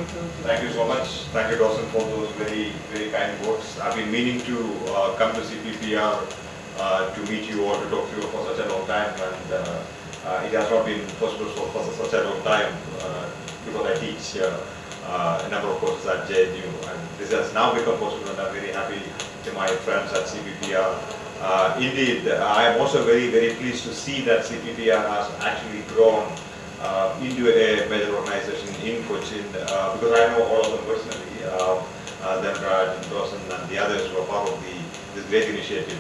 Thank you so much. Thank you, Dawson, for those very kind words. I've been meaning to come to CPPR to meet you or to talk to you for such a long time, and it has not been possible for such a long time because I teach a number of courses at JNU, and this has now become possible, and I'm very happy to my friends at CPPR. Indeed, I am also very pleased to see that CPPR has actually grown into a major organization in Cochin, because I know all of them personally, Raj and Dawson and the others who are part of this great initiative.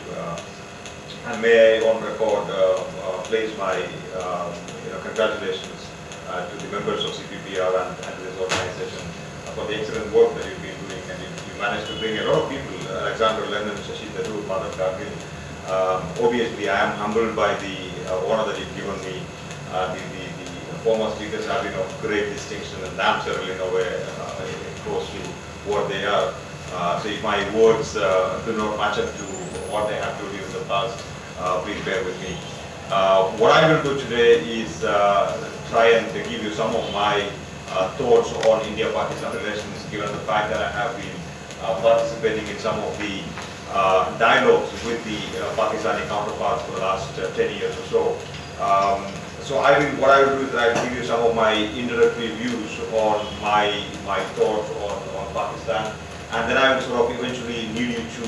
And may I on record place my congratulations to the members of CPPR and to this organization for the excellent work that you've been doing, and you managed to bring a lot of people, Alexander Lennon, Shashi Tharoor, Madhav Kargil. Obviously, I am humbled by the honor that you've given me. The former speakers have been of great distinction, and I'm certainly nowhere close to what they are. So if my words do not match up to what they have told you in the past, please bear with me. What I will do today is try and give you some of my thoughts on India-Pakistan relations, given the fact that I have been participating in some of the dialogues with the Pakistani counterparts for the last 10 years or so. So what I will do is that I will give you some of my introductory views on my thoughts on Pakistan, and then I will sort of eventually lead you to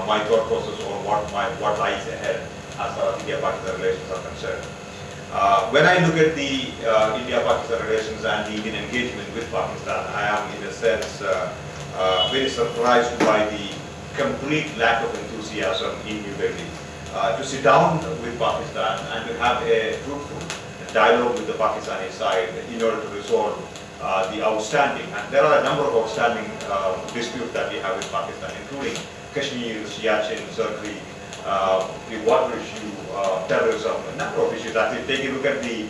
my thought process on what lies ahead as far as India-Pakistan relations are concerned. When I look at the India-Pakistan relations and the Indian engagement with Pakistan, I am in a sense very surprised by the complete lack of enthusiasm in New Delhi to sit down with Pakistan and to have a fruitful dialogue with the Pakistani side in order to resolve the outstanding, and there are a number of outstanding disputes that we have with Pakistan, including Kashmir, Siachen, Sirkri, the water issue, terrorism, a number of issues. As you take a look at the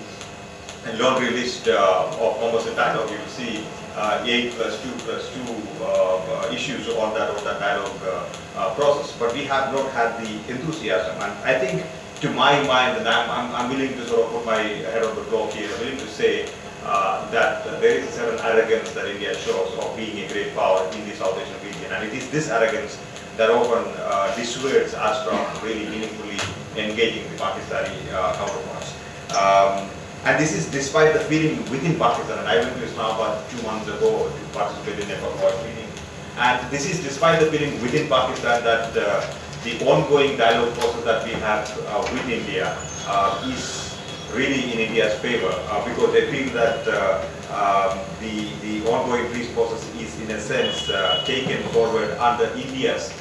laundry list of almost a dialogue, you will see 8 plus 2 plus 2 issues on that dialogue process. But we have not had the enthusiasm, and I think, to my mind, and I'm willing to sort of put my head on the block here, I'm willing to say that there is a certain arrogance that India shows of being a great power in the South Asian region, and it is this arrogance that often dissuades us from really meaningfully engaging the Pakistani counterparts. And this is despite the feeling within Pakistan, and I went to Islamabad 2 months ago to participate in a Pakistan meeting, and this is despite the feeling within Pakistan that the ongoing dialogue process that we have with India is really in India's favor, because they feel that the ongoing peace process is in a sense taken forward under India's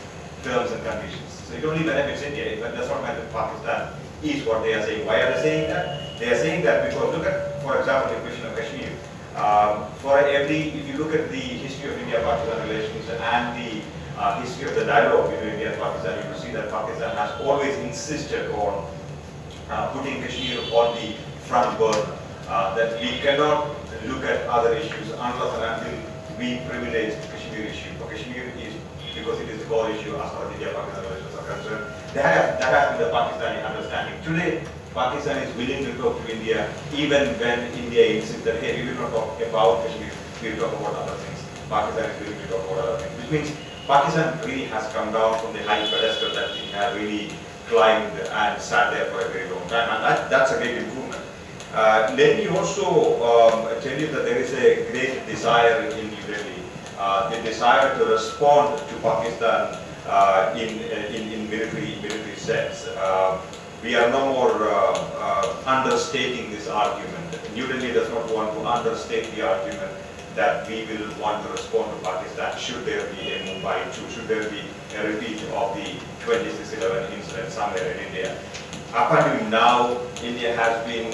terms and conditions. So it only benefits India, but does not benefit Pakistan, is what they are saying. Why are they saying that? They are saying that because, look at, for example, the question of Kashmir. If you look at the history of India-Pakistan relations and the history of the dialogue between India and Pakistan, you will see that Pakistan has always insisted on putting Kashmir on the front burner, that we cannot look at other issues unless and until we privilege the Kashmir issue. For Kashmir is because it is the core issue as far as India-Pakistan relations are concerned. That has been the Pakistani understanding. Today, Pakistan is willing to talk to India even when India insists that, hey, we will not talk about Kashmir, we will talk about other things. Pakistan is willing to talk about other things, which means Pakistan really has come down from the high pedestal that it had really climbed and sat there for a very long time, and that's a great improvement. Let me also tell you that there is a great desire in New Delhi, the desire to respond to Pakistan in military sense. We are no more understating this argument. New Delhi does not want to understate the argument that we will want to respond to Pakistan should there be a Mumbai 2, should there be a repeat of the 26/11 incident somewhere in India. Up until now, India has been,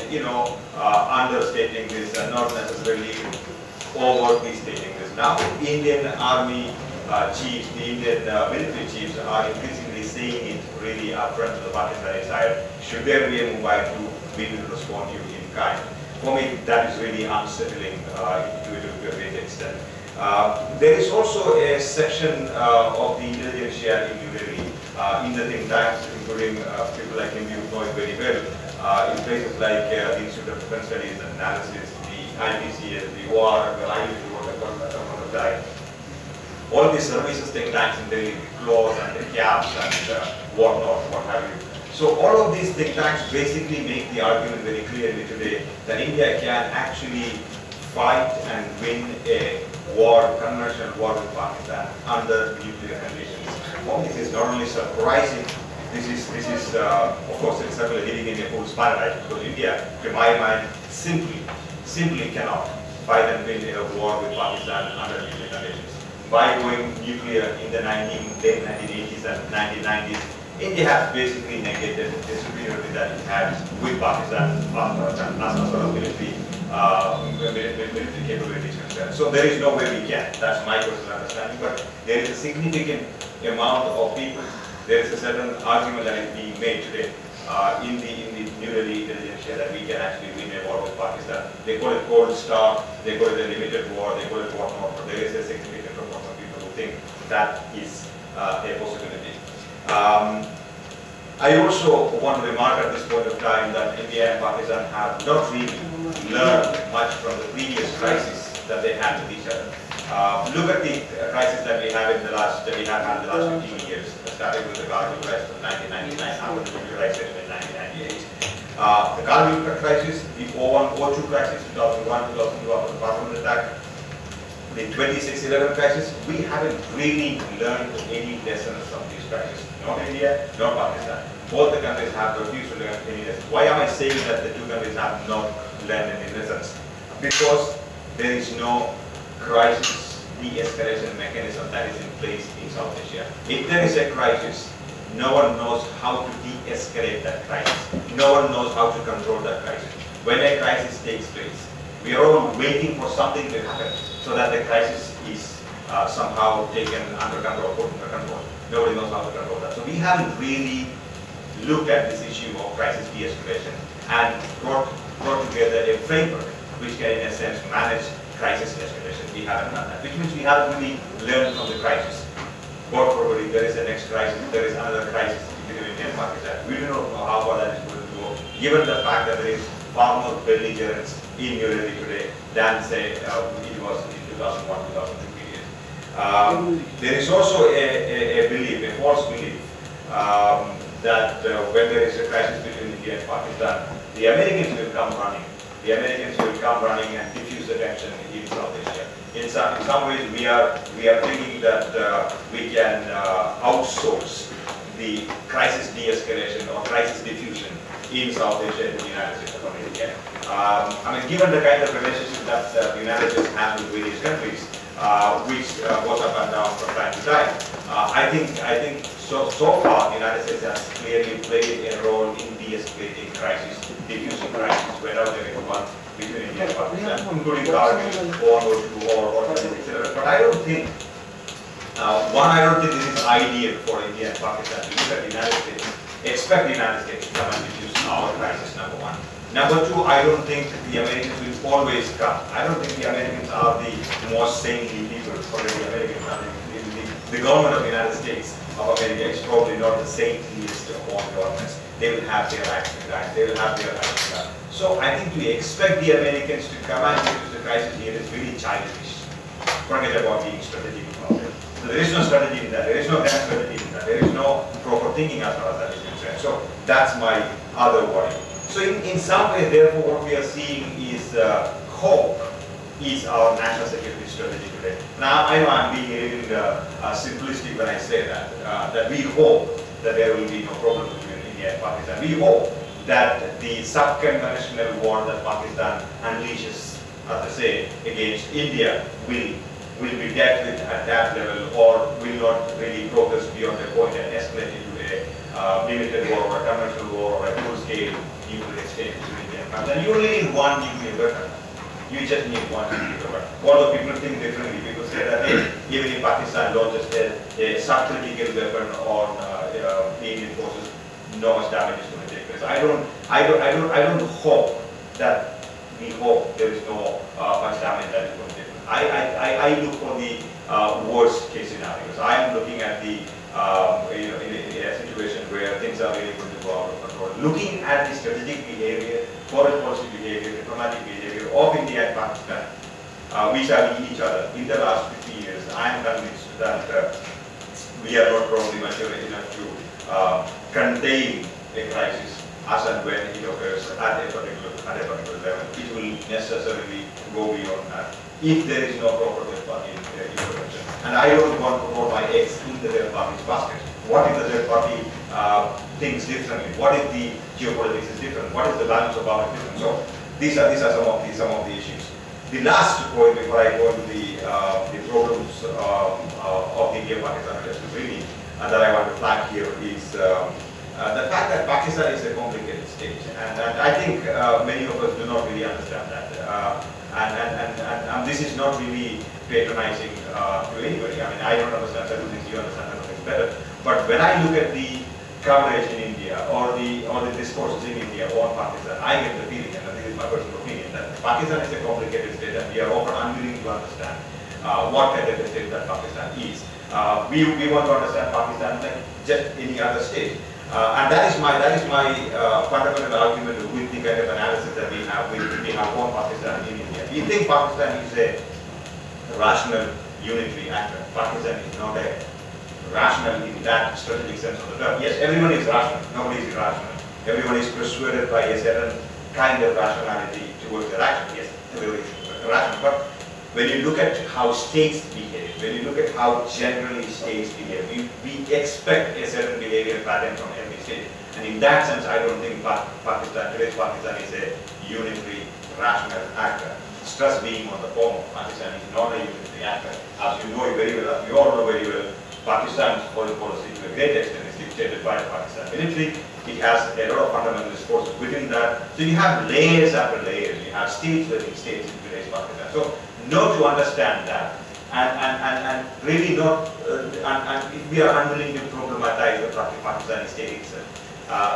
understating this and not necessarily overtly stating this. Now, Indian army chiefs, the Indian military chiefs are increasingly saying it really upfront to the Pakistani side. Should there be a Mumbai 2, we will respond to you in kind. For me, that is really unsettling to a great extent. There is also a section of the intelligentsia in New Delhi, in the think tanks, including people like him, you know it very well, in places like the Institute of Defense Studies and Analysis, the IPCS, the OR, where I used to work all these services think tanks in Delhi, the clothes and the cabs and whatnot, what have you. So all of these think tanks basically make the argument very clearly today that India can actually fight and win a war, conventional war with Pakistan under nuclear conditions. Well, this is not only surprising, this is of course it's certainly living in a fool's paradise, because India, to my mind, simply cannot fight and win a war with Pakistan under nuclear conditions. By going nuclear in the late 1980s and 1990s, India has basically negated the superiority that it had with Pakistan as far as military capabilities concerned. So there is no way we can. That's my personal understanding. But there is a significant amount of people. There is a certain argument that is being made today in the New Delhi intelligence that we can actually win a war with Pakistan. They call it cold start. They call it a limited war. They call it whatnot. But there is a significant proportion of people who think that is a possibility. I also want to remark at this point of time that India and Pakistan have not really learned much from the previous crisis that they had with each other. Look at the crisis that we have had in the last 15 years, starting with the Kargil crisis in 1999, after the nuclearization in 1998. The Kargil crisis, the 01-02 crisis, 2001-2002 after the Parliament attack, the 2611 crisis, we haven't really learned any lessons from these crises. Not India, not Pakistan. Both the countries have refused to learn any lessons. Why am I saying that the two countries have not learned any lessons? Because there is no crisis de-escalation mechanism that is in place in South Asia. If there is a crisis, no one knows how to de-escalate that crisis. No one knows how to control that crisis. When a crisis takes place, we are all waiting for something to happen so that the crisis is somehow taken under control, put under control. Nobody knows how to control that. So we haven't really looked at this issue of crisis de-escalation and brought together a framework which can, in a sense, manage crisis escalation. We haven't done that, which means we haven't really learned from the crisis. God forbid, there is a next crisis, there is another crisis between India and Pakistan. We do not know how far that is going to go, given the fact that there is far more belligerence in New Delhi today than, say, it was in 2001-2002 period. There is also a belief, a false belief, that when there is a crisis between India and Pakistan, the Americans will come running. The Americans will come running and diffuse the tension in South Asia. In some ways, we are thinking that we can outsource the crisis de-escalation or crisis diffusion in South Asia to the United States of America. I mean, given the kind of relationship that the United States has with various countries, which goes up and down from time to time, I think so far the United States has clearly played a role in de-escalating crisis, diffusing crisis whenever there is one between India and Pakistan, including Kargil, or etc. But I don't think, I don't think this is ideal for India and Pakistan to look at the United States, expect the United States to come and diffuse our crisis, number one. Number two, I don't think the Americans will always come. I don't think the Americans are the most saintly people for the Americans. The government of the United States of America is probably not the saintliest of all governments. They will have their acts to die. They will have their acts to die. So I think to expect the Americans to come and diffuse the crisis here is really childish. Forget about being strategic about it. So there is no strategy in that. There is no grand strategy in that. There is no proper thinking as far as that is concerned. So that's my other worry. So in some way, therefore, what we are seeing is hope is our national security strategy today. Now, I know I'm being a little simplistic when I say that, that we hope that there will be no problem between India and Pakistan. We hope that the sub-conventional war that Pakistan unleashes, as I say, against India will be dealt with at that level, or will not really progress beyond the point and escalate into a limited war or a conventional war or a full-scale nuclear exchange between India and Pakistan. You only need one nuclear weapon. You just need one nuclear weapon. Although people think differently, people say that hey, even if Pakistan launches a sub-critical weapon on Indian forces, no much damage is going to take place. I don't hope that we hope there is no much damage that is going to take place. I look for the worst case scenarios. I am looking at the in a situation where things are really going to go out of control. Looking at the strategic behavior, foreign policy behavior, diplomatic behavior of India and Pakistan, vis-a-vis each other in the last 50 years, I am convinced that we are not probably mature enough to contain a crisis as and when it occurs at a particular level. It will necessarily go beyond that if there is no proper third party intervention. And I don't want to put my eggs in the third party's basket. What if the third party thinks differently? What if the geopolitics is different? What is the balance of power different? So these are some of the issues. The last point before I go into the problems of the India-Pakistan relations really that I want to flag here is the fact that Pakistan is a complicated state, and I think many of us do not really understand that. And this is not really patronizing to anybody. I mean, I don't understand certain things, you understand certain things better. But when I look at the coverage in India or the discourses in India on Pakistan, I get the feeling, and this is my personal opinion, that Pakistan is a complicated state and we are often unwilling to understand what kind of a state that Pakistan is. We want to understand Pakistan like just any other state. And that is my fundamental argument with the kind of analysis that we have on Pakistan in India. We think Pakistan is a rational unitary actor. Pakistan is not a rational in that strategic sense of the term. Yes, everyone is rational. Nobody is irrational. Everyone is persuaded by a certain kind of rationality towards their action. Yes, everyone is rational. But when you look at how states behave, when you look at how generally states behave, we expect a certain behavior pattern from every state. And in that sense, I don't think today's Pakistan is a unitary, rational actor. Stress being on the form, Pakistan is not a unitary actor. As you know very well, as we all know very well, Pakistan's foreign policy to a great extent is dictated by the Pakistan military. It has a lot of fundamentalist forces within that. So you have layers after layers. You have states within states in today's Pakistan. So not to understand that and really not, and if we are unwilling to problematize the Pakistani state itself,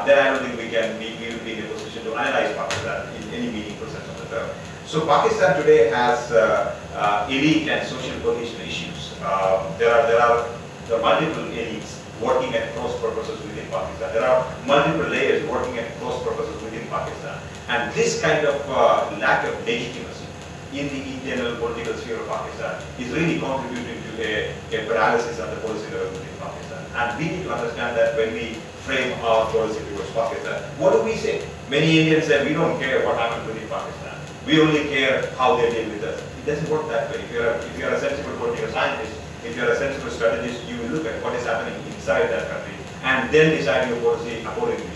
then I don't think we will be in a position to analyze Pakistan in any meaningful sense of the term. So Pakistan today has elite and social cohesion issues. There are multiple elites working at cross purposes within Pakistan. There are multiple layers working at cross purposes within Pakistan. And this kind of lack of legitimacy in the internal political sphere of Pakistan is really contributing to a paralysis at the policy level within Pakistan. And we need to understand that when we frame our policy towards Pakistan, what do we say? Many Indians say we don't care what happens within Pakistan. We only care how they deal with us. It doesn't work that way. If you're a sensible political scientist, if you're a sensible strategist, you will look at what is happening inside that country and then decide your policy accordingly.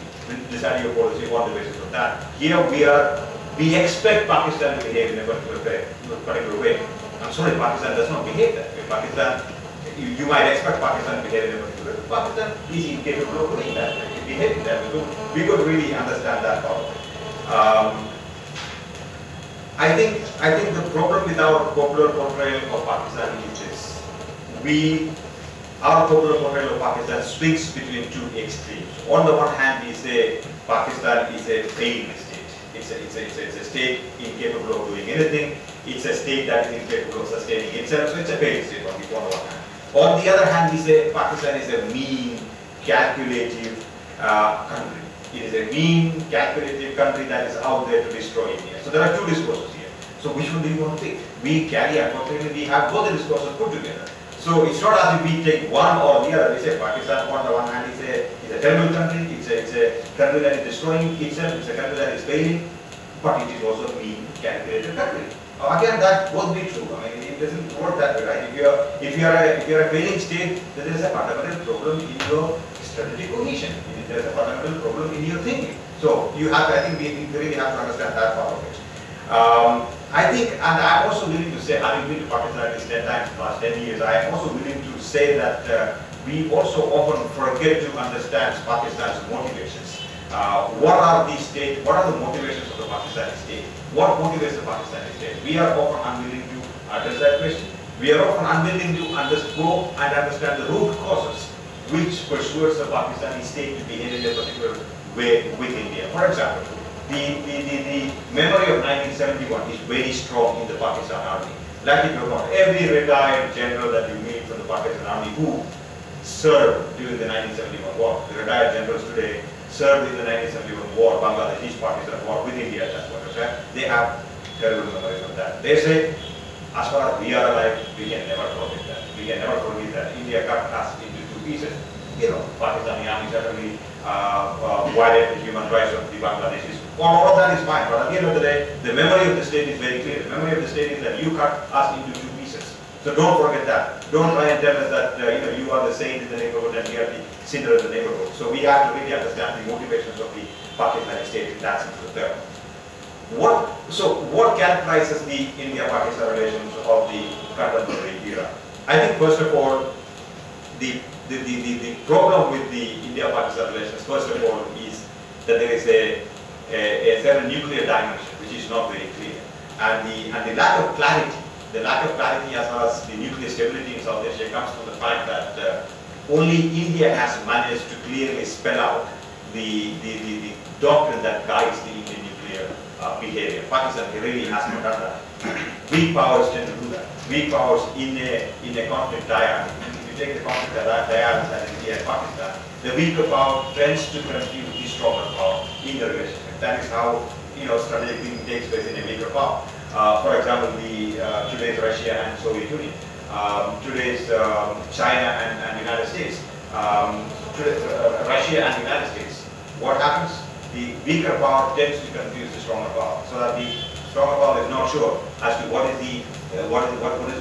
Decide your policy on the basis of that. Here we expect Pakistan to behave in a particular way. I'm sorry, Pakistan does not behave that way. Pakistan, you might expect Pakistan to behave in a particular way. Pakistan is incapable of doing that. It behaves that way. We could really understand that part of it. I think the problem with our popular portrayal of Pakistan is this. Our popular portrayal of Pakistan swings between two extremes. On the one hand, we say Pakistan is a failed state. It's a state incapable of doing anything. It's a state that is incapable of sustaining itself. So it's a failed state on the one hand. On the other hand, we say Pakistan is a mean, calculative country. It is a mean, calculative country that is out there to destroy India. So there are two discourses here. So which one do you want to take? Unfortunately, we have both the discourses put together. So it's not as if we take one or the other. We say Pakistan on the one hand is a terrible country. It's a country that is destroying itself. It's a country that is failing, but it is also a mean, calculated country. Again, that won't be true. I mean, it doesn't work that way, right? If you are a failing state, then there is a fundamental problem in your strategic cohesion. There is a fundamental problem in your thinking. So I think we really have to understand that part of it. I think, and I'm also willing to say, having been to Pakistan at least 10 times in the last 10 years, I am also willing to say that we also often forget to understand Pakistan's motivations. What are the motivations of the Pakistani state? What motivates the Pakistani state? We are often unwilling to address that question. We are often unwilling to go and understand the root causes which persuades the Pakistani state to behave in a particular way with India. For example, the memory of 1971 is very strong in the Pakistan army. Like it or not, every retired general that you meet from the Pakistan army who served during the 1971 war, the retired generals today served in the 1971 war, Bangladesh Partisan war with India, that's what I'm saying. They have terrible memories of that. They say as far as we are alive, we can never forget that. We can never forget that India cut us into two pieces. You know, Pakistani army certainly violated the human rights of the Bangladeshis. All of that is fine, but at the end of the day, the memory of the state is very clear. The memory of the state is that you cut us into two pieces. So don't forget that. Don't try and tell us that you are the saint in the neighborhood and we are the sinner in the neighborhood. So we have to really understand the motivations of the Pakistani state in that sense of the term. What characterizes the India-Pakistan relations of the contemporary era? I think first of all, the problem with the India-Pakistan relations, first of all, is that there is a certain nuclear dimension which is not very clear, and the lack of clarity. The lack of clarity as far as the nuclear stability in South Asia comes from the fact that only India has managed to clearly spell out the doctrine that guides the Indian nuclear behavior. Pakistan really has not done that. Weak powers tend to do that. Weak powers in a conflict dyad. If you take the conflict dyad as India and Pakistan, the weaker power tends to confuse the stronger power in the relationship. That is how strategic thinking takes place in a weaker power. For example, today's Russia and Soviet Union, today's China and United States, Russia and United States. What happens? The weaker power tends to confuse the stronger power, so that the stronger power is not sure as to what is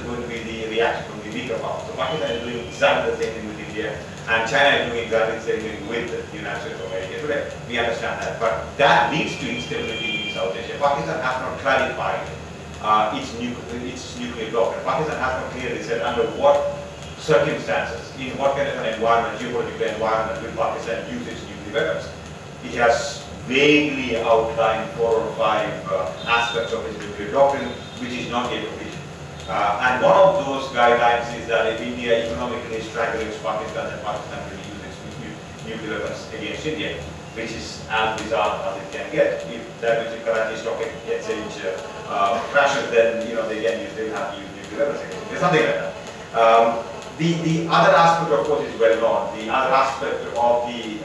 going to be the reaction from the weaker power. So Pakistan is doing exactly the same thing with India, and China is doing exactly the same thing with the United States of America today. We understand that, but that leads to instability in South Asia. Pakistan has not clarified its nuclear doctrine. Pakistan has not clearly said under what circumstances, in what kind of an environment, geopolitical environment, will Pakistan use its nuclear weapons. It has vaguely outlined 4 or 5 aspects of its nuclear doctrine, which is not yet official. And one of those guidelines is that if India economically strangles Pakistan, then Pakistan will use its nuclear weapons against India, which is as bizarre as it can get. If that means if Karachi Stock Exchange crashes, then they will have to use nuclear weapons against India, something like that. The other aspect, of course, is well known. The other aspect of the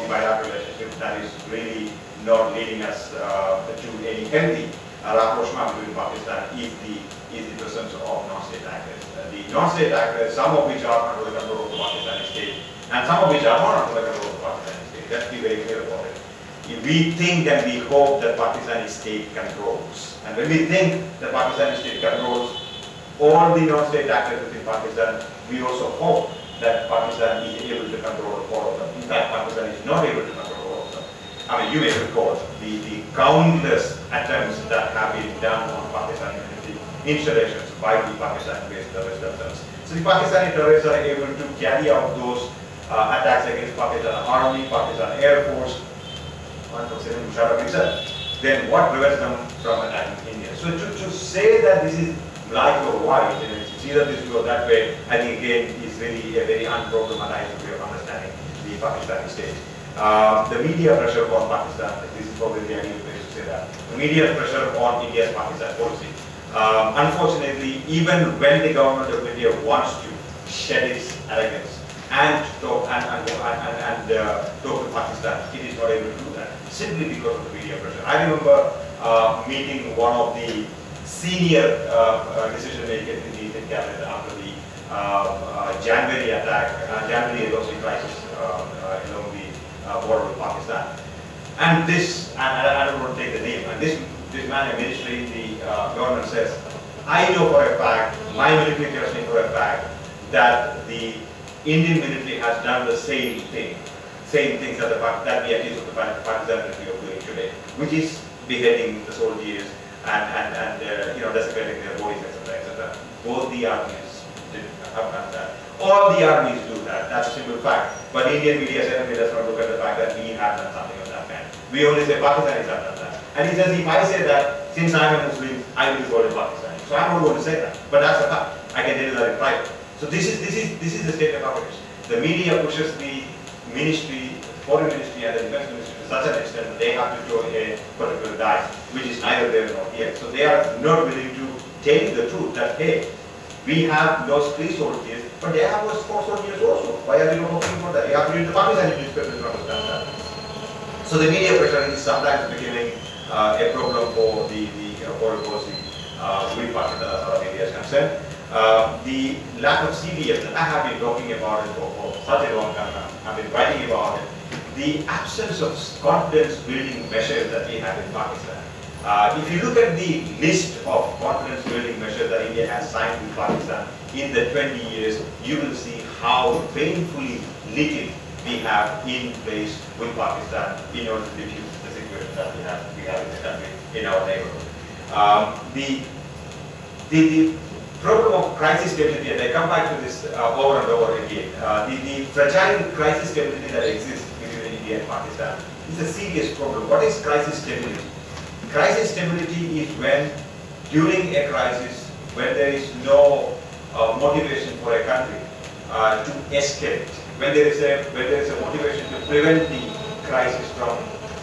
bilateral relationship that is really not leading us to any healthy rapprochement between Pakistan is the presence of non-state actors. The non-state actors, some of which are under the control of the Pakistani state, and some of which are not under the control of the Pakistani state. Let's be very clear about it. We think and we hope that Pakistani state controls, and when we think that Pakistani state controls all the non-state actors within Pakistan, we also hope that Pakistan is able to control all of them. In fact, Pakistan is not able to control all of them. I mean, you may recall the countless attempts that have been done on Pakistani installations by the Pakistan-based terrorists themselves. So the Pakistani terrorists are able to carry out those attacks against Pakistan Army, Pakistan Air Force, then what prevents them from attacking India? So to say that this is black or white, it's either this way or that way, I think again is really a very unproblematized way of understanding the Pakistani state. The media pressure on Pakistan, this is probably the ideal place to say that. The media pressure on India's Pakistan policy. Unfortunately, even when the government of India wants to shed its arrogance and talk to Pakistan, it is not able to do that simply because of the media pressure. I remember meeting one of the senior decision makers in the Indian cabinet after the January attack, January erosion crisis along the border with Pakistan. And this, and I don't want to take the name, and this man, a minister in the government says, I know for a fact, my military tells me for a fact, that the Indian military has done the same things that we accuse of the Pakistan military of doing today, which is beheading the soldiers and desecrating their bodies, etc., etc. Both the armies have done that. All the armies do that. That's a simple fact. But Indian media certainly does not look at the fact that we have done something of that kind. We only say Pakistanis have done that. And he says, if I say that, since I'm a Muslim, I will be called a Pakistani. So I'm not going to say that. But that's a fact. I can tell you that in private. So this is the state of affairs. The media pushes the ministry, foreign ministry and the defense ministry to such an extent that they have to show a particular dice, which is neither there nor here. So they are not willing to tell you the truth that, hey, we have lost 3 soldiers, but they have lost 4 soldiers also. Why are you not talking about that? You have to read the Pakistani newspaper to understand that. So the media pressure is sometimes becoming a problem for the foreign policy with Pakistan as far as India is concerned. The lack of CBMs, and I have been talking about it for such a long time now. I've been writing about it. The absence of confidence building measures that we have in Pakistan. If you look at the list of confidence building measures that India has signed with Pakistan in the 20 years, you will see how painfully little we have in place with Pakistan in order to diffuse the situation that we have in the country, in our neighborhood. The problem of crisis stability, and I come back to this over and over again, the fragile crisis stability that exists between India and Pakistan is a serious problem. What is crisis stability? Crisis stability is when, during a crisis, when there is no motivation for a country to escalate, when there is a motivation to prevent the crisis from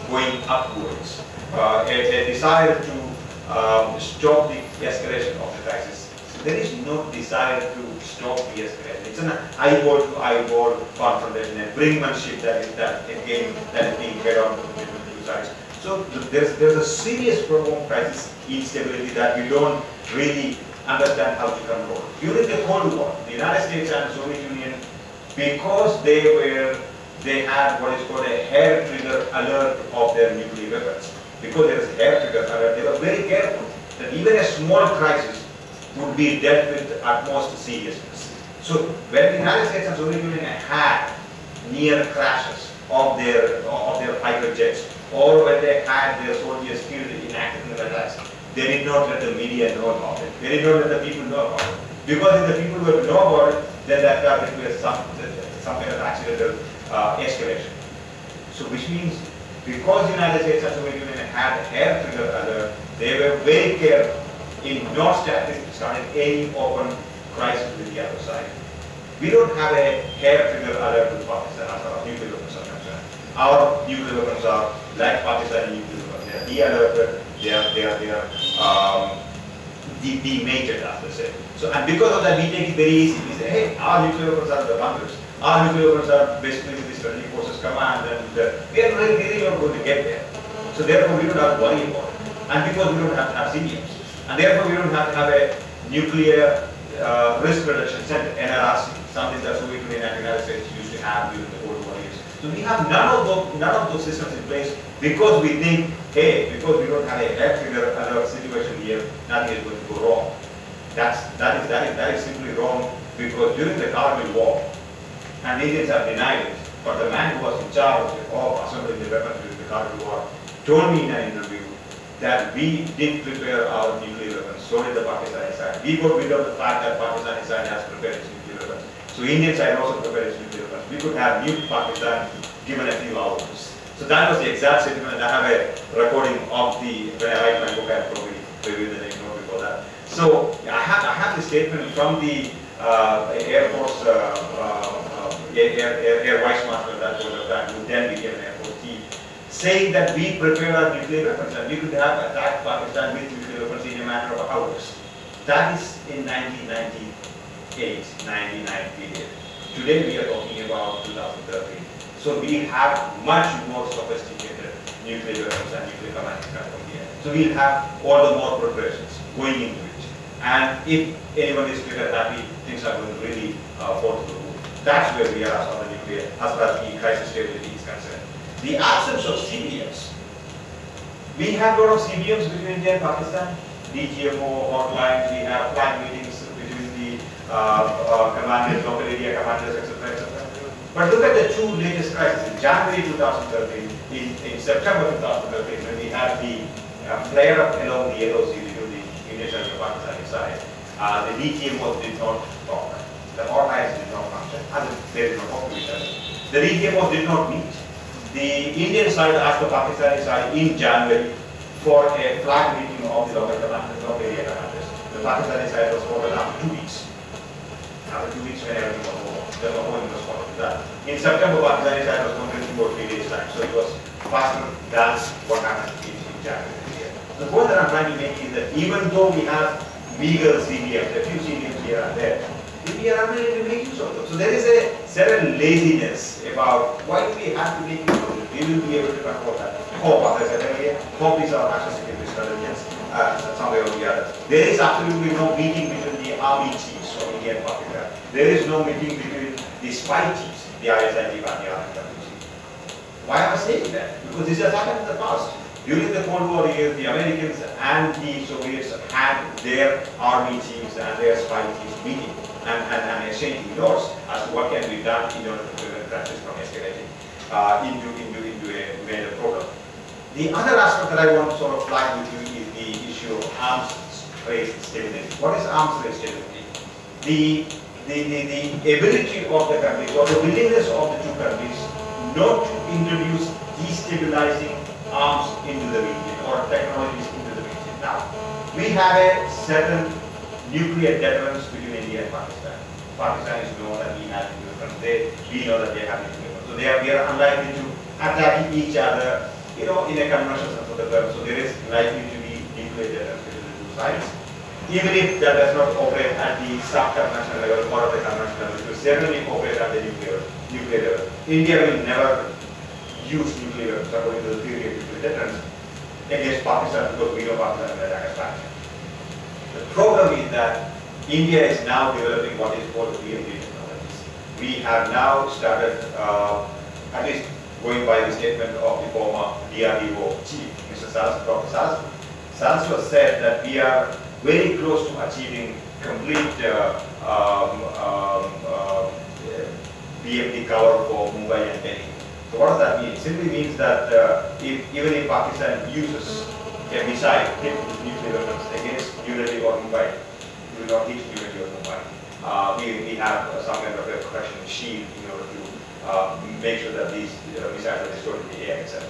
going upwards, a desire to stop the escalation of the crisis. There is no desire to stop the escalation. It's an eyeball to eyeball confrontation, a brinkmanship that is being carried on between the two sides. So there's a serious problem of crisis instability that we don't really understand how to control. During the Cold War, the United States and the Soviet Union, because they had what is called a hair trigger alert of their nuclear weapons. Because there is a hair trigger alert, they were very careful that even a small crisis would be dealt with utmost seriousness. So when the United States and Soviet Union had near crashes of their fighter jets, or when they had their soldiers killed in accidental attacks, they did not let the media know about it. They did not let the people know about it. Because if the people were to know about it, then that would be some kind of accidental escalation. So which means, because the United States and Soviet Union had hair trigger alert, they were very careful in not starting any open crisis with the other side. We don't have a hair trigger alert with Pakistan as far as nuclear weapons are concerned. Our nuclear weapons are like Pakistani nuclear weapons. They are de-alerted, they are de-majored, as they say. So, and because of that, we take it very easy. We say, hey, our nuclear weapons are the bunkers. Our nuclear weapons are basically the strategic forces command, and we are really not going to get there. So therefore, we don't have to worry about it. And because we don't have to have CBMs. And therefore, we don't have to have a nuclear risk reduction center, NRRC, something that Soviet Union and the United States used to have during the Cold War years. So we have none of those systems in place because we think, hey, because we don't have a hair trigger alert situation here, nothing is going to go wrong. That is simply wrong, because during the Kargil War, and the Indians have denied it, but the man who was in charge of assembling the weapons during the Kargil War told me in an interview that we did prepare our nuclear weapons, so did the Pakistani side. We got rid of the fact that Pakistani side has prepared its nuclear weapons. So Indian side also prepared its nuclear weapons. We could have nuked Pakistan given a few hours. So that was the exact sentiment. I have a recording of when I write my book. I probably reviewed the next note before that. So I have the statement from the Air Force Air Vice Marshal that was at that, who then became an Air Force chief, saying that we prepared our nuclear weapons and we could have attacked Pakistan with nuclear weapons in a matter of hours. That is in 1998, 1998. Today we are talking about 2013. So we have much more sophisticated nuclear weapons and nuclear command from here. So we'll have all the more preparations going into it. And if anyone is trigger happy, things are going to really fall to the roof. That's where we are as far as the crisis stability is concerned. The absence of CBMs. We have a lot of CBMs between India and Pakistan. DGMO, hotlines, we have flag meetings between the commanders, local area commanders, etc. etc. But look at the two latest crises. In January 2013, in September 2013, when we had the flare up along the yellow sea between the Indian and the Pakistani side, the DGMOs did not talk. The hotlines did not function, and they did not talk to each other. The DGMOs did not meet. The Indian side asked the Pakistani side in January for a flag meeting of the local commanders, local area commanders. The Pakistani side was called after 2 weeks. After 2 weeks, when everything was over, there was no response to that. In September, Pakistani side was called in 2 or 3 days' time, so it was faster than what happened in January. The point that I'm trying to make is that even though we have meager CBMs, a few CBMs here and there, we are unable to make use of them. So there is a certain laziness about why do we have to make use of it. We will be able to control that. Hope, as I said earlier, hope is our national security strategy. somewhere or the other. There is absolutely no meeting between the army chiefs of India and Pakistan. There is no meeting between the spy chiefs, the ISI chief and the army chief. Why am I saying that? Because this has happened in the past. During the Cold War years, the Americans and the Soviets had their army chiefs and their spy chiefs meeting and exchanging notes as to what can be done in order to prevent crisis from escalating into a major problem. The other aspect that I want to sort of flag with you is the issue of arms race stability. What is arms race stability? The ability of the countries or the willingness of the two countries not to introduce destabilizing arms into the region or technologies into the region. Now, we have a certain nuclear deterrence between India and Pakistan. Pakistan is known that we have nuclear weapons. We know that they have nuclear weapons. So we are unlikely to attack each other, in a conventional sense of the term. So there is likely to be nuclear deterrence between the two sides. Even if that does not operate at the sub-conventional level or at the conventional level, it will certainly operate at the nuclear level. India will never use nuclear weapons according to the theory of nuclear deterrence against Pakistan because we know Pakistan will attack us back. The problem is that India is now developing what is called BMD technologies. We have now started, at least going by the statement of the former DRDO chief, Mr. Dr. Salswa said that we are very close to achieving complete BMD cover for Mumbai and Delhi. So what does that mean? It simply means that even if Pakistan uses a missile hit with nuclear weapons against New Delhi or Mumbai, it will not hit New Delhi or Mumbai. We have some kind of a protection shield in order to make sure that these missiles are destroyed in the air itself.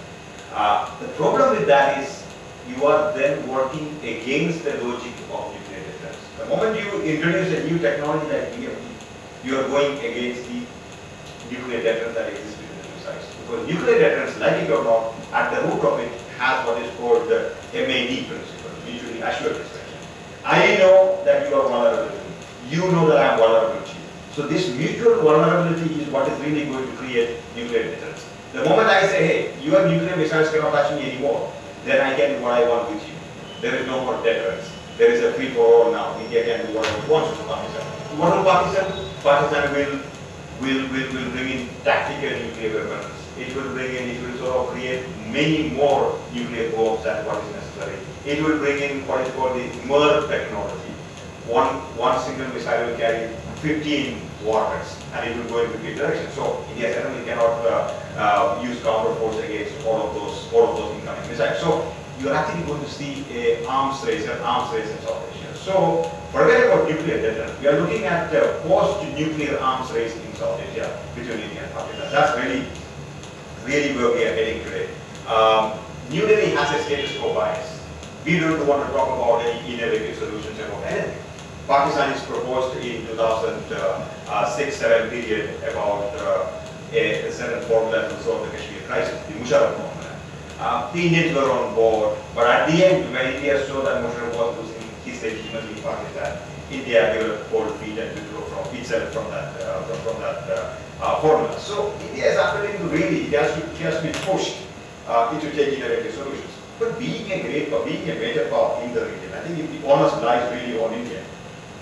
The problem with that is you are then working against the logic of nuclear deterrence. The moment you introduce a new technology like BMD, you are going against the nuclear deterrence that exists between the two sides. Because nuclear deterrence, like it or not, at the root of it has what is called the MAD principle, mutually assured destruction. I know that you are vulnerable to me. You know that I am vulnerable to you. So this mutual vulnerability is what is really going to create nuclear deterrence. The moment I say, hey, your nuclear missiles cannot touch me anymore, then I can do what I want with you. There is no more deterrence. There is a free-for-all now. India can do whatever it wants to Pakistan. What will Pakistan? Pakistan will bring in tactical nuclear weapons. It will sort of create many more nuclear bombs than what is necessary. It will bring in what is called the MER technology. One single missile will carry 15 warheads and it will go in 15 directions. So India certainly cannot use counter force against all of those incoming missiles. So you're actually going to see an arms race in South Asia. So forget about nuclear deterrence. We are looking at post-nuclear arms race in South Asia between India and Pakistan. That's really where we are heading today. New Delhi has a status quo bias. We don't want to talk about any innovative solutions about anything. Pakistan is proposed in 2006-07 period about a certain formula to solve the Kashmir crisis, the Musharraf formula. The Indians were on board, but at the end, when India saw that Musharraf was losing his legitimacy in Pakistan, India developed cold feet and withdrew from itself from that formula. So India is actually really, it has to be pushed into taking innovative solutions. But being a major power in the region, I think the onus lies really on India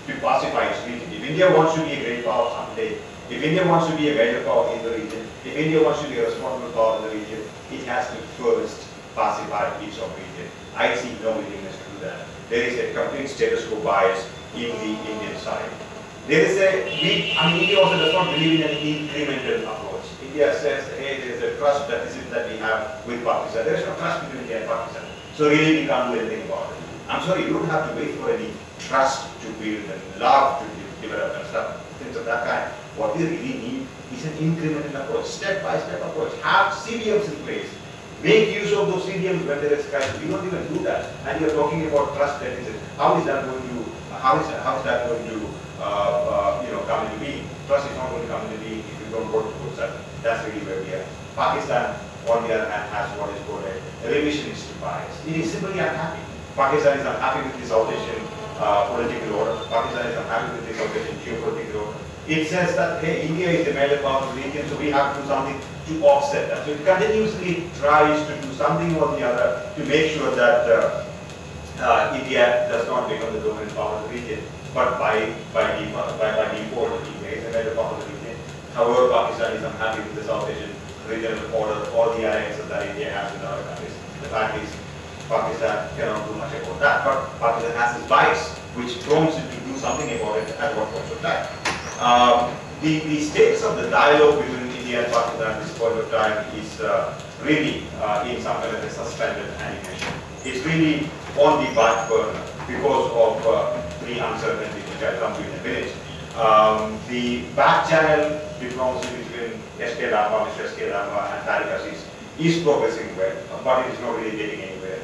to pacify its region. If India wants to be a great power someday, if India wants to be a major power in the region, if India wants to be a responsible power in the region, it has to first pacify its own region. I see no willingness to do that. There is a complete status quo bias in the Indian side. India also does not believe in an incremental approach. India says, hey, there is a trust deficit that we have with Pakistan. There is no trust between India and Pakistan. So really we can't do anything about it. I'm sorry, you don't have to wait for any trust to build and love to develop and stuff, things of that kind. What we really need is an incremental approach, step-by-step approach. Have CBMs in place. Make use of those CBMs when there is crisis. We don't even do that. And you're talking about trust deficit. How is that going to come into being? Trust is not going to come into being if you don't work towards that. That's really where we are. Pakistan, on the other hand, has what is called a revisionist bias. It is simply unhappy. Pakistan is unhappy with the South Asian political order. Pakistan is unhappy with the South Asian geopolitical order. It says that, hey, India is the major power of the region, so we have to do something to offset that. So it continuously tries to do something or the other to make sure that India does not become the dominant power of the region, but by default, India is a major part of the region. However, Pakistan is unhappy with the South Asian regional order or the alliances that India has with other countries. The fact is, Pakistan cannot do much about that, but Pakistan has its bias, which prompts it to do something about it at one point of time. The status of the dialogue between India and Pakistan at this point of time is really in some kind of a suspended animation. It's really on the back burner because of the uncertainty which I'll come to in a minute. The back channel diplomacy between Mr. SK Lamba and Tariq Aziz is progressing well, but it is not really getting anywhere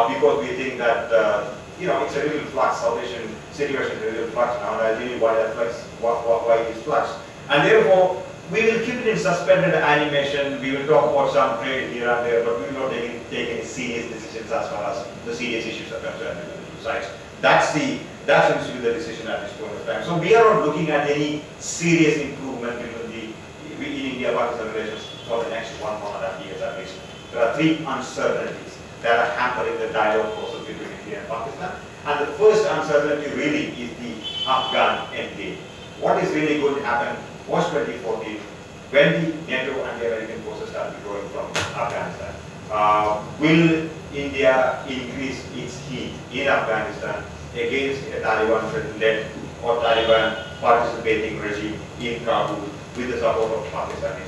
because we think that it's a little flux. South Asian situation is a little flux now, and I'll tell you why that flux, why it is flux. And therefore, we will keep it in suspended animation. We will talk about some trade here and there, but we will not take any serious decisions as far as the serious issues are concerned between the two sides. That seems to be the decision at this point of time. So we are not looking at any serious improvement in India-Pakistan relations for the next 1.5 years at least. There are three uncertainties that are hampering the dialogue process between India and Pakistan. And the first uncertainty really is the Afghan endgame. What is really going to happen post-2014 when the NATO and the American forces start withdrawing from Afghanistan? Will India increase its heat in Afghanistan against a Taliban-led or Taliban participating regime in Kabul with the support of Pakistanis?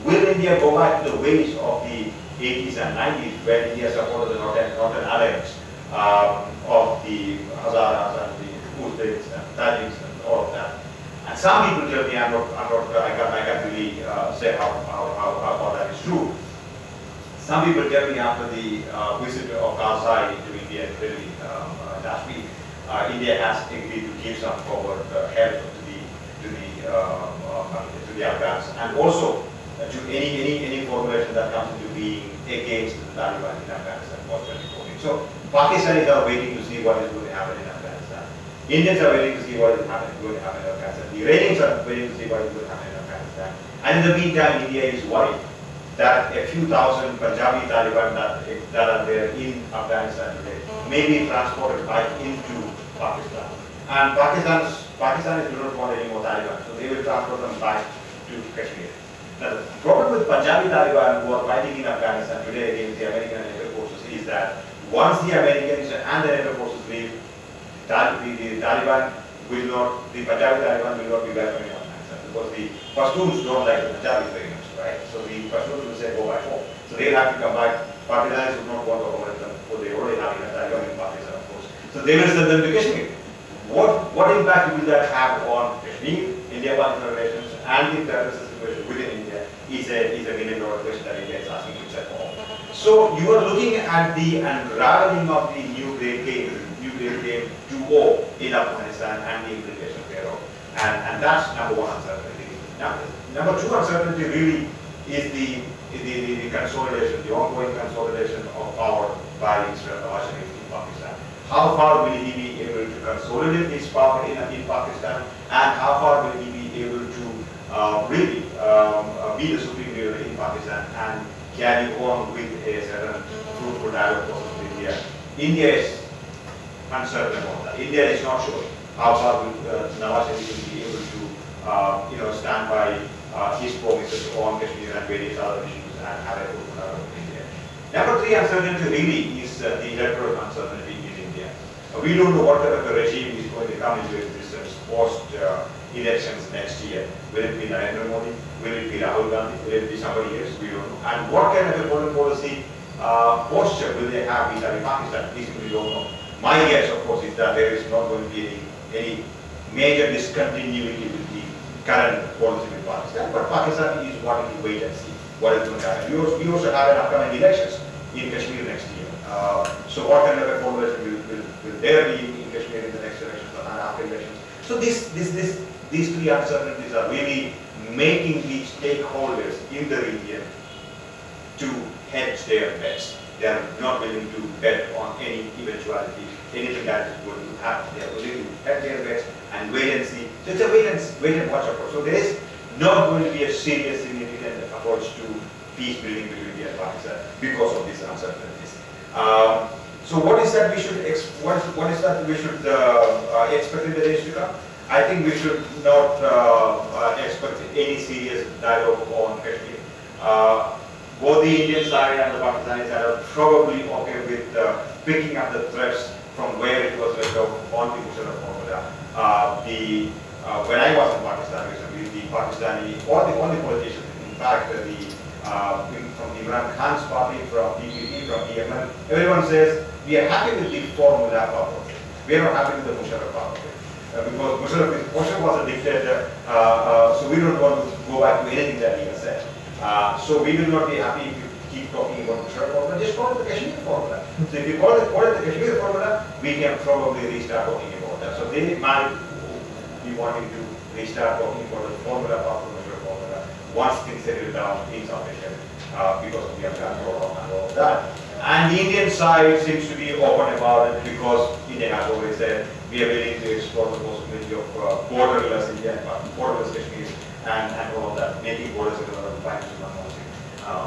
Will India go back to the ways of the 80s and 90s when India supported the Northern Alliance of the Hazaras and the Uzbeks and Tajiks and all of that? And some people tell me I can't really say how that is true. Some people tell me after the visit of Karzai to India in Delhi last week, India has agreed to give some forward help to the Afghans, and also to any formulation that comes into being against the Taliban in Afghanistan post 2014. So Pakistanis are waiting to see what is going to happen in Afghanistan. Indians are waiting to see what is going to happen in Afghanistan. The Iranians are waiting to see what is going to happen in Afghanistan. And in the meantime, India is worried that a few thousand Punjabi Taliban that are there in Afghanistan today may be transported back into Pakistan. And Pakistanis do not want any more Taliban, so they will transport them back to Kashmir. Now, the problem with Punjabi Taliban who are fighting in Afghanistan today against the American and NATO forces is that once the Americans and the NATO forces leave, the Punjabi Taliban will not be welcoming Afghanistan because the Pashtuns don't like the Punjabis very much, right? So the Pashtuns will say go back home. So they'll have to come back. Pakistanis would not want to accommodate them because they already have a Taliban in Pakistan, of course. So they will send them to Kashmir. What impact will that have on Kashmir, India-Pakistan relations, and the terrorist situation within India is a million-dollar question that India is asking itself for. So you are looking at the unraveling of the nuclear game 2.0 in Afghanistan and the implications thereof, and that's number one uncertainty. Now, number two uncertainty really is the consolidation, the ongoing consolidation of power by Israel in Pakistan. How far will he be able to consolidate his power in Pakistan, and how far will he be able to really be the supreme leader in Pakistan and carry on with a certain fruitful dialogue process with India? India is uncertain about that. India is not sure how far will Nawaz Sharif be able to stand by his promises on Kashmir and various other issues and have a fruitful dialogue with India. Number three uncertainty really is the electoral uncertainty in India. We don't know what kind of a regime is going to come into existence post elections next year. Will it be Narendra Modi? Will it be Rahul Gandhi? Will it be somebody else? We don't know. And what kind of a foreign policy posture will they have vis-a-vis Pakistan? This we don't know. My guess, of course, is that there is not going to be any major discontinuity with the current policy with Pakistan. But Pakistan is wanting to wait and see what is going to happen. We also have an upcoming elections in Kashmir next year. So what kind of a formulation will there be in Kashmir in the next elections and after elections? So these three uncertainties are really making the stakeholders in the region to hedge their bets. They are not willing to bet on any eventuality, anything that is going to happen. They are willing to hedge their bets and wait and see. So it's a wait and watch approach. So there is not going to be a serious, significant approach to peace building between India and Pakistan because of these uncertainties. So what is that we should what is that we should expect in the days to come? I think we should not expect any serious dialogue on Kashmir. Both the Indian side and the Pakistani side are probably okay with picking up the threads from where it was left off on the Musharraf formula. When I was in Pakistan recently, the Pakistani, all the politicians, in fact, from Imran Khan's party, from PPP, from Yemen, everyone says we are happy with the formula part of it. We are not happy with the Musharraf part of it. Because Musharraf was a dictator, so we don't want to go back to anything that he has said. So we will not be happy if you keep talking about Musharraf formula, just call it the Kashmir formula. So if you call it the Kashmir formula, we can probably restart talking about that. So they might be wanting to restart talking about the formula part of the Musharraf formula once things settle down in South Asia because of the Afghan program and all of that. And the Indian side seems to be open about it because India has always said we are willing to explore the possibility of borderless India, borderless Kashmir, and all of that, making borders with other plans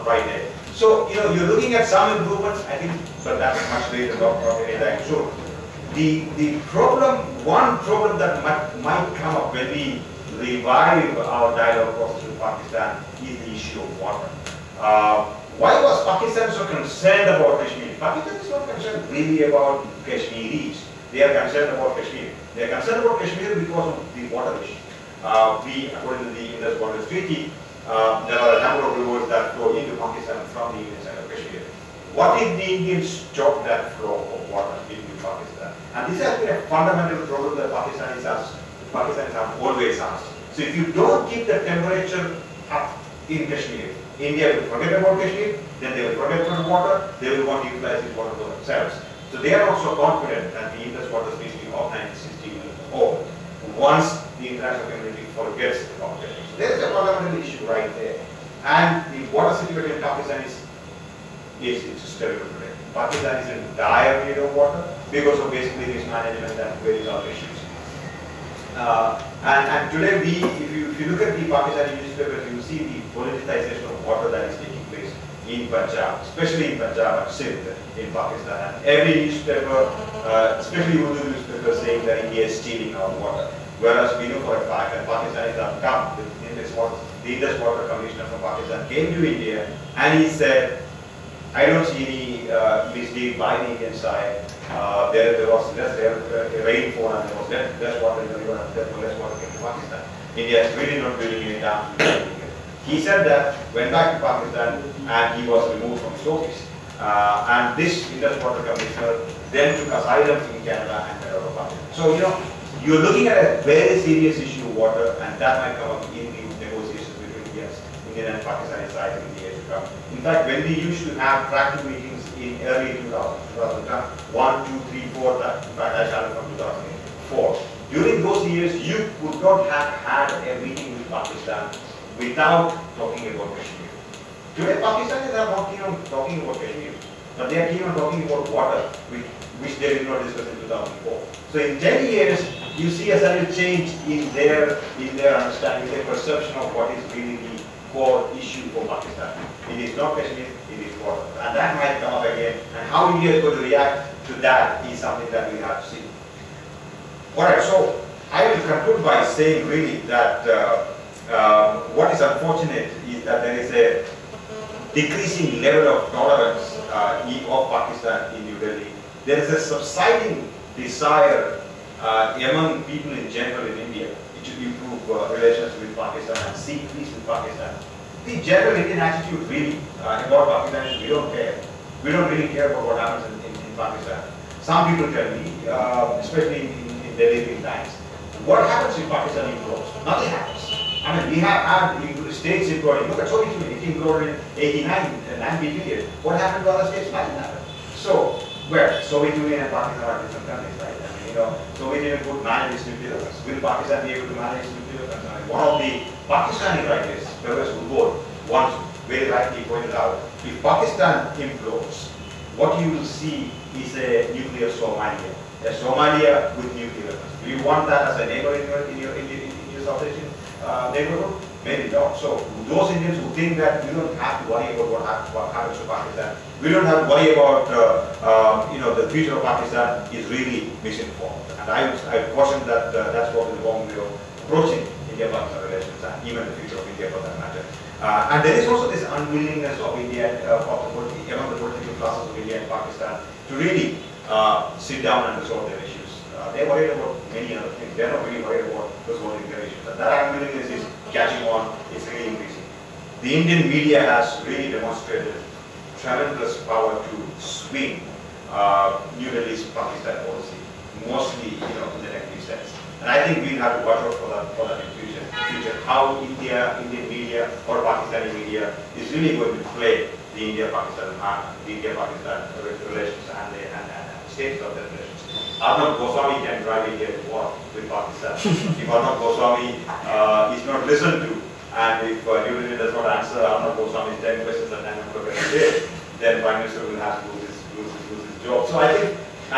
right there. So, you're looking at some improvements, I think, but that's much later, not anytime soon. One problem that might come up when we revive our dialogue process with Pakistan is the issue of water. Why was Pakistan so concerned about Kashmir? Pakistan is not concerned really about Kashmiris. They are concerned about Kashmir. They are concerned about Kashmir because of the water issue. According to the Indus Water Treaty, there are a number of rivers that flow into Pakistan from the Indian side of Kashmir. What if the Indians stop that flow of water into Pakistan? And this has been a fundamental problem that Pakistanis have always asked. So if you don't keep the temperature up in Kashmir, India will forget about Kashmir, then they will forget about water, they will want to utilize this water for themselves. So they are also confident that the Indus Water Treaty of 1960 will hold once the international community forgets about Kashmir. So there is a fundamental issue right there. And the water situation in Pakistan is terrible today. Pakistan is in dire need of water because of basically mismanagement and various other issues. And today, if you look at the Pakistani newspapers, you see the politicization of water that is taking place in Punjab, especially in Punjab and Sindh in Pakistan. And every newspaper, especially Urdu newspapers, saying that India is stealing our water. Whereas we know for a fact that Pakistanis have come, the Indus Water Commissioner from Pakistan came to India and he said, I don't see any misdeed by the Indian side. There was less rainfall and there was less water in the river and therefore less water came to Pakistan. India is really not building any dams. He said that, went back to Pakistan and he was removed from his office. And this Indus Water Commissioner then took asylum in Canada and went out of Pakistan. So, you're looking at a very serious issue of water and that might come up in the negotiations between Indian and Pakistani side in the years to come. In fact, when we used to have practical meetings in early 2000, 1, 2, 3, 4, in fact I started from 2004. During those years, you could not have had a meeting with Pakistan without talking about Kashmir. Today, Pakistanis are not keen on talking about Kashmir, but they are keen on talking about water, which they did not discuss in 2004. So in 10 years, you see a sudden change in their understanding, their perception of what is really the core issue for Pakistan. It is not Kashmir, it is water. And that might come up again. And how India is going to react to that is something that we have to see. Alright, so I will conclude by saying really that what is unfortunate is that there is a decreasing level of tolerance of Pakistan in New Delhi. There is a subsiding desire among people in general in India to improve relations with Pakistan and seek peace with Pakistan. The general Indian attitude really about Pakistan is we don't care. We don't really care about what happens in Pakistan. Some people tell me, especially in Delhi times, what happens if Pakistan implodes? Nothing happens. I mean, we have had states imploding. Look at Soviet Union, it imploded in 89 and 90 period. What happened to other states? Nothing happened. So, well, Soviet Union and Pakistan are different countries, right? I mean, Soviet Union could manage its nuclear weapons. Will Pakistan be able to manage its nuclear weapons? I mean, one of the Pakistani writers, Professor Woodward, once very rightly pointed out, if Pakistan implodes, what you will see is a nuclear Somalia. A Somalia with nuclear weapons. Do you want that as a neighbor in your South Asian neighborhood? maybe not. So those Indians who think that we don't have to worry about what happens to Pakistan, we don't have to worry about the future of Pakistan is really misinformed. And I caution that that's what is the wrong way of approaching India-Pakistan relations and even the future of India for that matter. And there is also this unwillingness of India, among the political classes of India and Pakistan to really sit down and resolve their issues. They're worried about many other things. They're not really worried about resolving their issues. And that unwillingness is catching on, it's really increasing. The Indian media has really demonstrated tremendous power to swing New Delhi's Pakistan policy, mostly in the negative sense. And I think we'll have to watch out for that in future. How Indian media or Pakistani media is really going to play the India-Pakistan relations and the status of the relations. Arnab Goswami can drive India to war with Pakistan. If Arnab Goswami is not listened to, and if New Delhi does not answer Arnab Goswami's 10 questions at 9 o'clock every day, then Prime Minister will have to lose his job. So I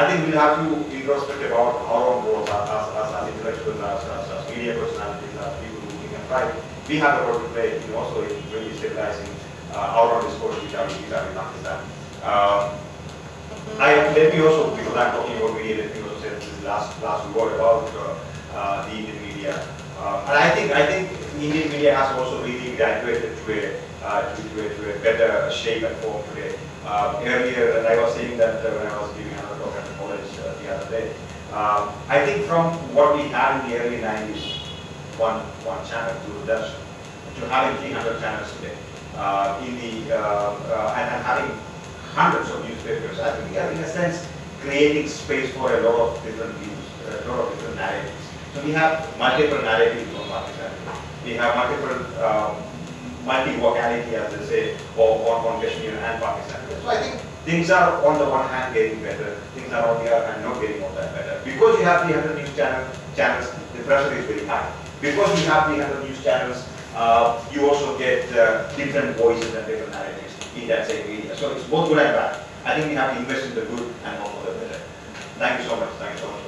think we'll have to introspect about our own roles as intellectuals, as media personalities, as people who think and write. We have a role to play also in really stabilizing our own discourse vis-à-vis Pakistan. Let me also, because I'm talking about media, let me also say this last word about the Indian media. And I think Indian media has also really graduated to a better shape and form today. Earlier, and I was saying that when I was giving another talk at the college the other day, I think from what we had in the early 90s, one channel to having 300 channels today, and having hundreds of newspapers, I think we are in a sense creating space for a lot of different views, a lot of different narratives. So we have multiple narratives on Pakistan. We have multi-vocality, as they say, on Kashmir and Pakistan. So I think things are on the one hand getting better, things are on the other hand not getting all that better. Because you have 300 news channels, the pressure is very high. Because you have 300 news channels, you also get different voices and different narratives in that same media. So it's both good and bad. I think we have to invest in the good and hope for the better. Thank you so much. Thank you so much.